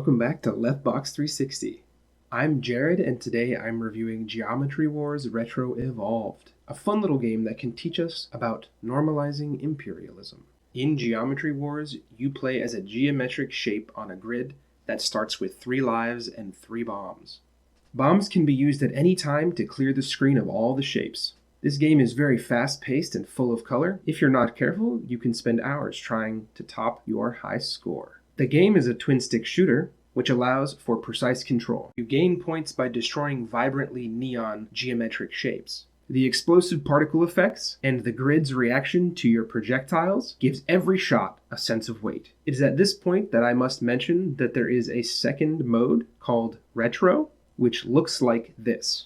welcome back to Leftbox 360. I'm Jared, and today I'm reviewing Geometry Wars Retro Evolved, a fun little game that can teach us about normalizing imperialism. In Geometry Wars, you play as a geometric shape on a grid that starts with 3 lives and 3 bombs. Bombs can be used at any time to clear the screen of all the shapes. This game is very fast-paced and full of color. If you're not careful, you can spend hours trying to top your high score. The game is a twin-stick shooter, which allows for precise control. You gain points by destroying vibrantly neon geometric shapes. The explosive particle effects and the grid's reaction to your projectiles gives every shot a sense of weight. It is at this point that I must mention that there is a second mode called Retro, which looks like this.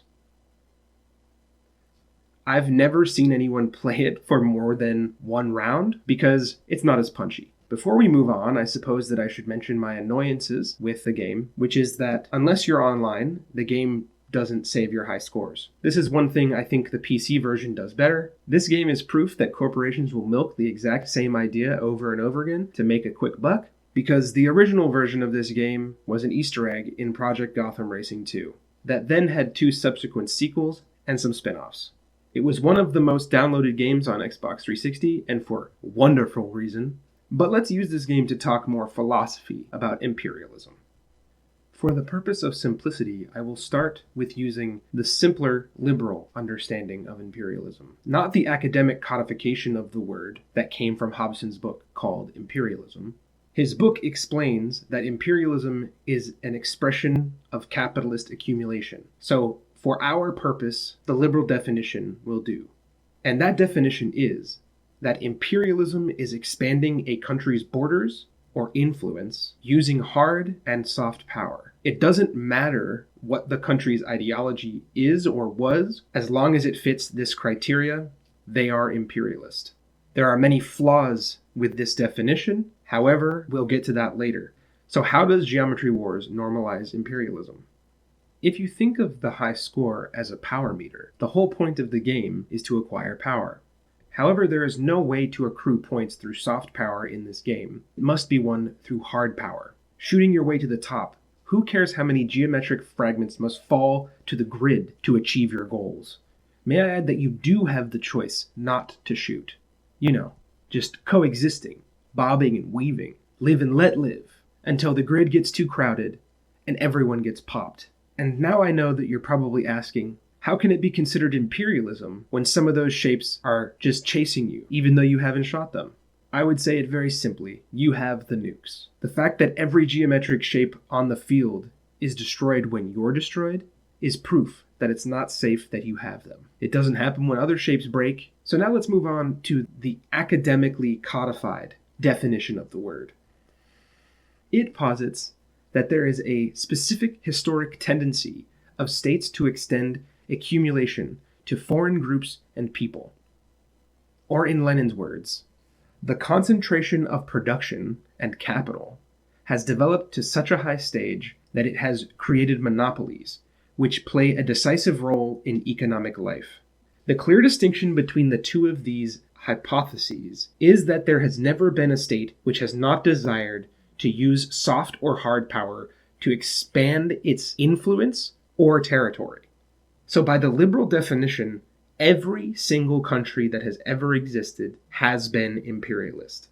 I've never seen anyone play it for more than one round because it's not as punchy. Before we move on, I suppose that I should mention my annoyances with the game, which is that unless you're online, the game doesn't save your high scores. This is one thing I think the PC version does better. This game is proof that corporations will milk the exact same idea over and over again to make a quick buck, because the original version of this game was an Easter egg in Project Gotham Racing 2, that then had 2 subsequent sequels and some spin-offs. It was one of the most downloaded games on Xbox 360, and for wonderful reason. But let's use this game to talk more philosophy about imperialism. For the purpose of simplicity, I will start with using the simpler liberal understanding of imperialism, not the academic codification of the word that came from Hobson's book called Imperialism. His book explains that imperialism is an expression of capitalist accumulation. So, for our purpose, the liberal definition will do. And that definition is that imperialism is expanding a country's borders or influence using hard and soft power. It doesn't matter what the country's ideology is or was, as long as it fits this criteria, they are imperialist. There are many flaws with this definition, however, we'll get to that later. So how does Geometry Wars normalize imperialism? If you think of the high score as a power meter, the whole point of the game is to acquire power. However, there is no way to accrue points through soft power in this game. It must be won through hard power. Shooting your way to the top, who cares how many geometric fragments must fall to the grid to achieve your goals? May I add that you do have the choice not to shoot. You know, just coexisting, bobbing and weaving, live and let live, until the grid gets too crowded and everyone gets popped. And now I know that you're probably asking, how can it be considered imperialism when some of those shapes are just chasing you, even though you haven't shot them? I would say it very simply. You have the nukes. The fact that every geometric shape on the field is destroyed when you're destroyed is proof that it's not safe that you have them. It doesn't happen when other shapes break. So now let's move on to the academically codified definition of the word. It posits that there is a specific historic tendency of states to extend accumulation to foreign groups and people. Or in Lenin's words, the concentration of production and capital has developed to such a high stage that it has created monopolies, which play a decisive role in economic life. The clear distinction between the two of these hypotheses is that there has never been a state which has not desired to use soft or hard power to expand its influence or territory. So by the liberal definition, every single country that has ever existed has been imperialist.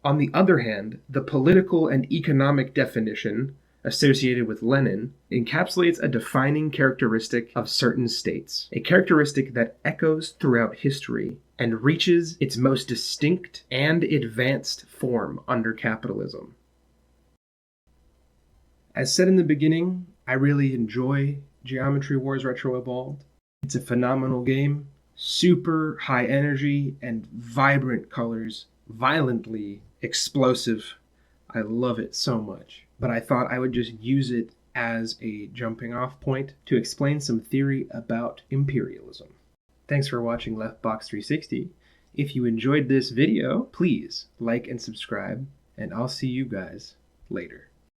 On the other hand, the political and economic definition associated with Lenin encapsulates a defining characteristic of certain states, a characteristic that echoes throughout history and reaches its most distinct and advanced form under capitalism. As said in the beginning, I really enjoy Geometry Wars Retro Evolved. It's a phenomenal game, super high energy and vibrant colors, violently explosive. I love it so much. But I thought I would just use it as a jumping off point to explain some theory about imperialism. Thanks for watching Leftbox 360. If you enjoyed this video, please like and subscribe, and I'll see you guys later.